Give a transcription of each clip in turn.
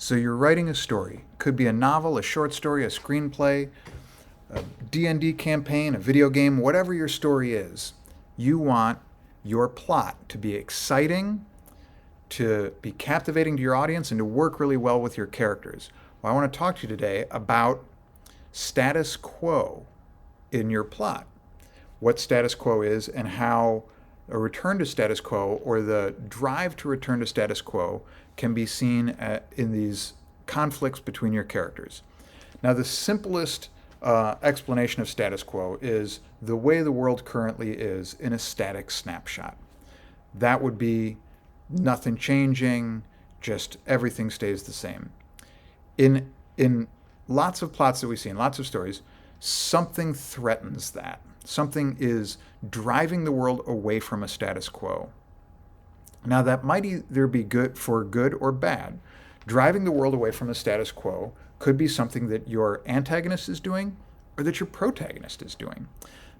So you're writing a story. Could be a novel, a short story, a screenplay, a D&D campaign, a video game, whatever your story is. You want your plot to be exciting, to be captivating to your audience, and to work really well with your characters. Well, I want to talk to you today about status quo in your plot. What status quo is and how a return to status quo or the drive to return to status quo can be seen in these conflicts between your characters. Now, the simplest explanation of status quo is the way the world currently is in a static snapshot. That would be nothing changing, just everything stays the same. In lots of plots that we see, in lots of stories, something threatens that. Something is driving the world away from a status quo. Now, that might either be good or bad. Driving the world away from a status quo could be something that your antagonist is doing or that your protagonist is doing.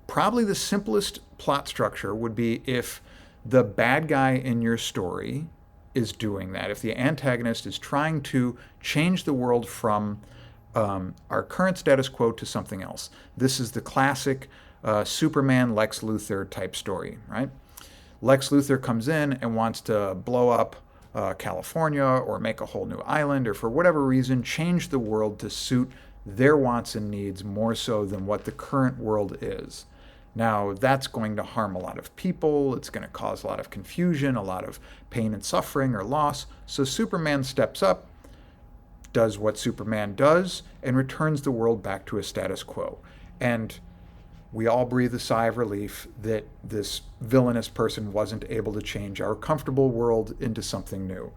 Probably the simplest plot structure would be if the bad guy in your story is doing that. If the antagonist is trying to change the world from our current status quo to something else. This is the classic Superman Lex Luthor type story, right? Lex Luthor comes in and wants to blow up California or make a whole new island or for whatever reason change the world to suit their wants and needs more so than what the current world is. Now, that's going to harm a lot of people. It's going to cause a lot of confusion, a lot of pain and suffering or loss. So Superman steps up, does what Superman does, and returns the world back to a status quo. And we all breathe a sigh of relief that this villainous person wasn't able to change our comfortable world into something new.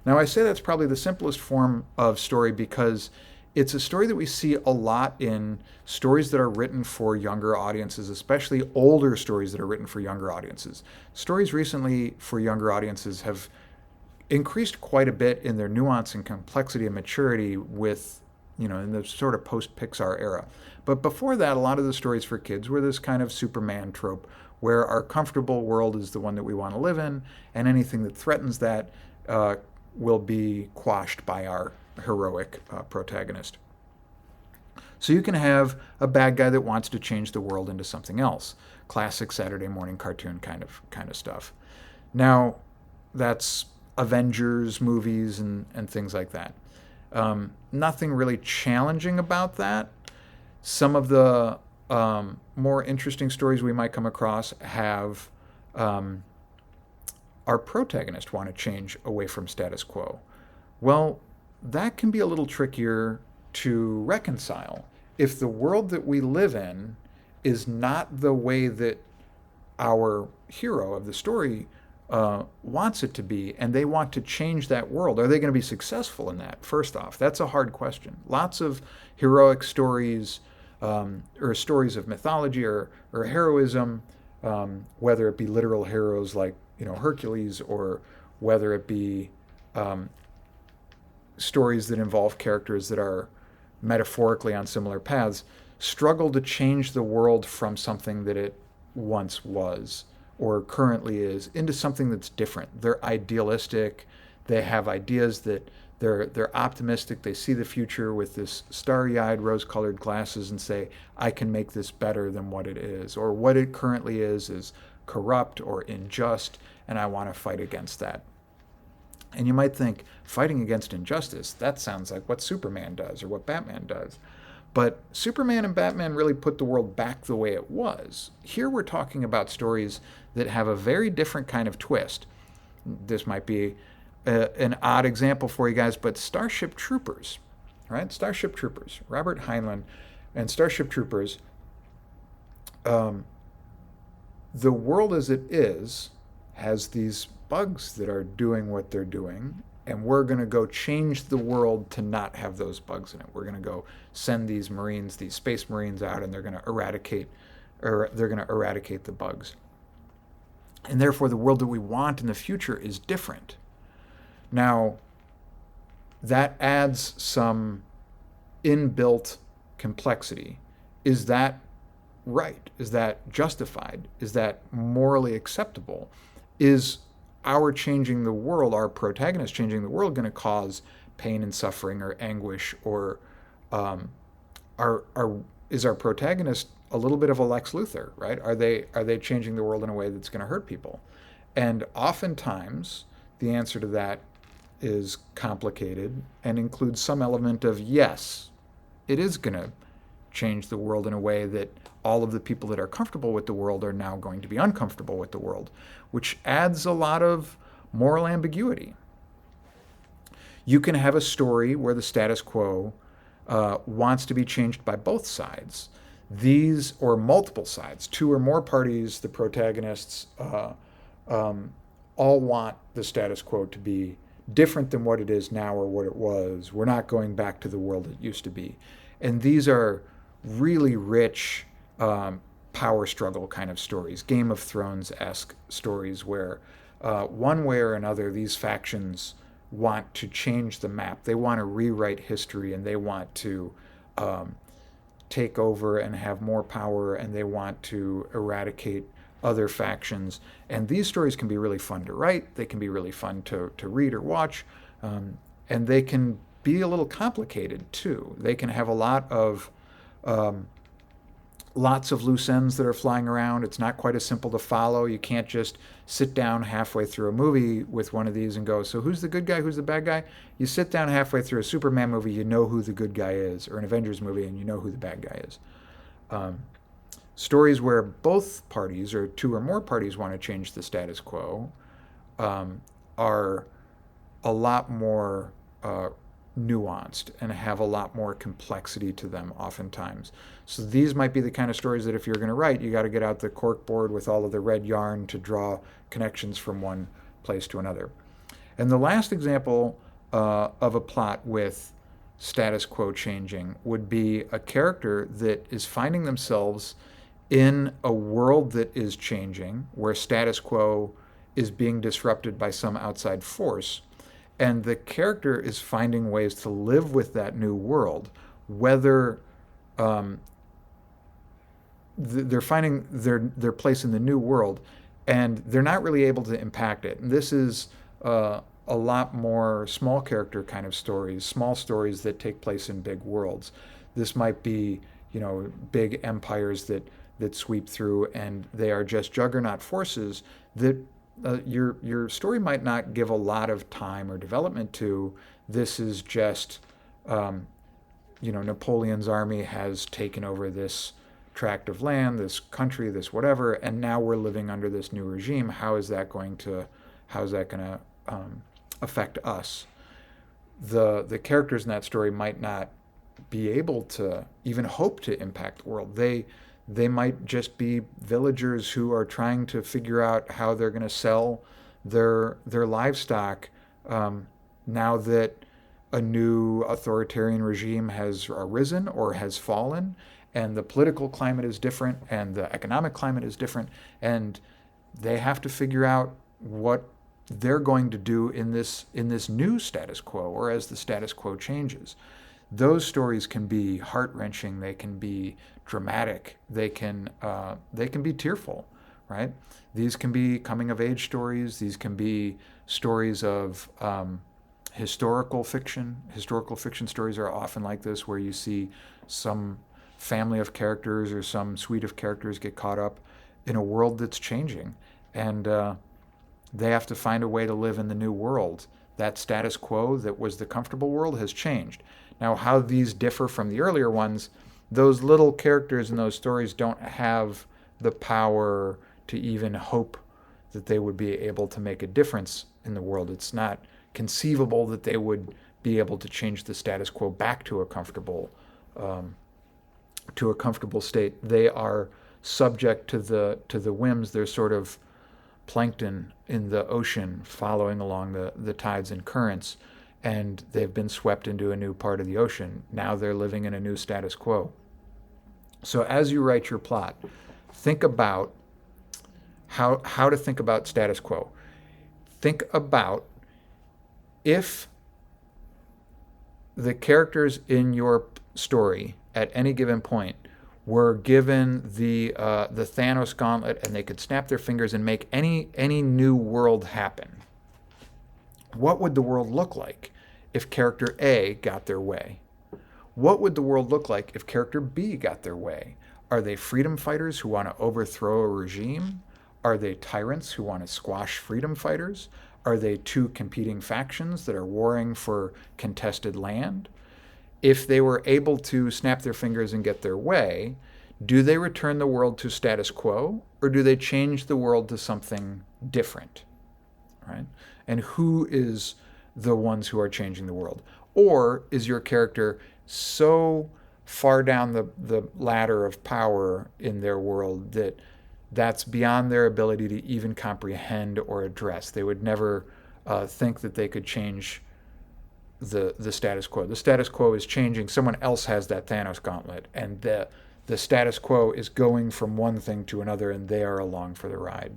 Now, I say that's probably the simplest form of story because it's a story that we see a lot in stories that are written for younger audiences, especially older stories that are written for younger audiences. Stories recently for younger audiences have increased quite a bit in their nuance and complexity and maturity with, in the sort of post-Pixar era. But before that, a lot of the stories for kids were this kind of Superman trope where our comfortable world is the one that we want to live in, and anything that threatens that will be quashed by our heroic protagonist. So you can have a bad guy that wants to change the world into something else. Classic Saturday morning cartoon kind of stuff. Now, that's Avengers movies and things like that. Nothing really challenging about that. Some of the more interesting stories we might come across have our protagonist want to change away from status quo. Well, that can be a little trickier to reconcile. If the world that we live in is not the way that our hero of the story wants it to be, and they want to change that world, are they going to be successful in that? First off, that's a hard question. Lots of heroic stories or stories of mythology or heroism, whether it be literal heroes like Hercules, or whether it be stories that involve characters that are metaphorically on similar paths, struggle to change the world from something that it once was or currently is into something that's different. They're idealistic. They have ideas that they're optimistic. They see the future with this starry-eyed, rose-colored glasses and say, I can make this better than what it is, or what it currently is corrupt or unjust, and I want to fight against that. And you might think, fighting against injustice, that sounds like what Superman does or what Batman does. But Superman and Batman really put the world back the way it was. Here we're talking about stories that have a very different kind of twist. This might be an odd example for you guys, but Starship Troopers, right? Starship Troopers, Robert Heinlein and Starship Troopers. The world as it is has these bugs that are doing what they're doing, and we're going to go change the world to not have those bugs in it. We're going to go send these Marines, these space Marines out, and they're going to eradicate the bugs. And therefore, the world that we want in the future is different. Now, that adds some inbuilt complexity. Is that right? Is that justified? Is that morally acceptable? Is our changing the world, our protagonist changing the world, going to cause pain and suffering or anguish, or is our protagonist a little bit of a Lex Luthor, right? Are they changing the world in a way that's going to hurt people? And oftentimes, the answer to that is complicated and includes some element of yes, it is going to change the world in a way that all of the people that are comfortable with the world are now going to be uncomfortable with the world, which adds a lot of moral ambiguity. You can have a story where the status quo wants to be changed by both sides. These, or multiple sides, two or more parties, the protagonists, all want the status quo to be different than what it is now or what it was. We're not going back to the world it used to be. And these are really rich power struggle kind of stories, Game of Thrones-esque stories where one way or another these factions want to change the map. They want to rewrite history, and they want to take over and have more power, and they want to eradicate other factions. And these stories can be really fun to write. They can be really fun to read or watch. And they can be a little complicated too. They can have a lot of lots of loose ends that are flying around. It's not quite as simple to follow. You can't just sit down halfway through a movie with one of these and go, so who's the good guy, who's the bad guy? You sit down halfway through a Superman movie, you know who the good guy is, or an Avengers movie, and you know who the bad guy is. Stories where both parties, or two or more parties, want to change the status quo are a lot more nuanced and have a lot more complexity to them oftentimes. So these might be the kind of stories that if you're going to write, you got to get out the cork board with all of the red yarn to draw connections from one place to another. And the last example of a plot with status quo changing would be a character that is finding themselves in a world that is changing, where status quo is being disrupted by some outside force, and the character is finding ways to live with that new world, whether they're finding their place in the new world, and they're not really able to impact it. And this is a lot more small character kind of stories, small stories that take place in big worlds. This might be, big empires that sweep through, and they are just juggernaut forces that your story might not give a lot of time or development to. This is just, Napoleon's army has taken over this tract of land, this country, this whatever, and now we're living under this new regime. How is that going to affect us? The characters in that story might not be able to even hope to impact the world. They might just be villagers who are trying to figure out how they're going to sell their livestock now that a new authoritarian regime has arisen or has fallen, and the political climate is different and the economic climate is different, and they have to figure out what they're going to do in this new status quo, or as the status quo changes. Those stories can be heart-wrenching. They can be dramatic. They can be tearful, right? These can be coming-of-age stories. These can be stories of historical fiction. Historical fiction stories are often like this, where you see some family of characters or some suite of characters get caught up in a world that's changing, and they have to find a way to live in the new world. That status quo that was the comfortable world has changed. Now, how these differ from the earlier ones, those little characters in those stories don't have the power to even hope that they would be able to make a difference in the world. It's not conceivable that they would be able to change the status quo back to a comfortable state. They are subject to the whims. They're sort of plankton in the ocean following along the tides and currents, and they've been swept into a new part of the ocean. Now they're living in a new status quo. So as you write your plot, think about how to think about status quo. Think about if the characters in your story at any given point were given the Thanos gauntlet, and they could snap their fingers and make any new world happen. What would the world look like if character A got their way? What would the world look like if character B got their way? Are they freedom fighters who want to overthrow a regime? Are they tyrants who want to squash freedom fighters? Are they two competing factions that are warring for contested land? If they were able to snap their fingers and get their way, do they return the world to status quo, or do they change the world to something different? Right? And who is the ones who are changing the world? Or is your character so far down the ladder of power in their world that that's beyond their ability to even comprehend or address? They would never think that they could change the status quo. The status quo is changing. Someone else has that Thanos gauntlet, and the status quo is going from one thing to another, and they are along for the ride.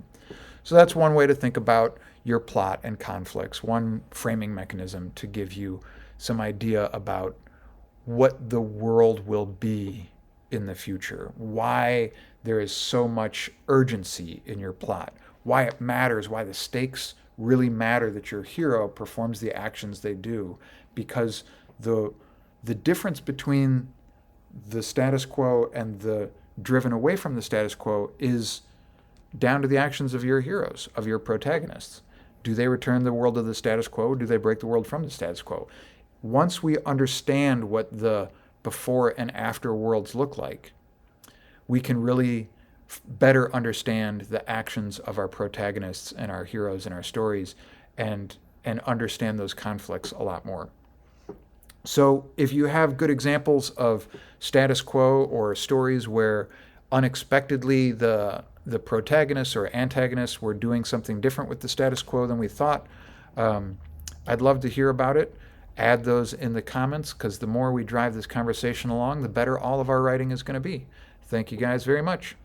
So that's one way to think about your plot and conflicts, one framing mechanism to give you some idea about what the world will be in the future, why there is so much urgency in your plot, why it matters, why the stakes really matter that your hero performs the actions they do, because the difference between the status quo and the driven away from the status quo is down to the actions of your heroes, of your protagonists. Do they return the world to the status quo? Do they break the world from the status quo? Once we understand what the before and after worlds look like, we can really better understand the actions of our protagonists and our heroes in our stories, and understand those conflicts a lot more. So if you have good examples of status quo or stories where unexpectedly the protagonists or antagonists were doing something different with the status quo than we thought, I'd love to hear about it. Add those in the comments, because the more we drive this conversation along, the better all of our writing is going to be. Thank you guys very much.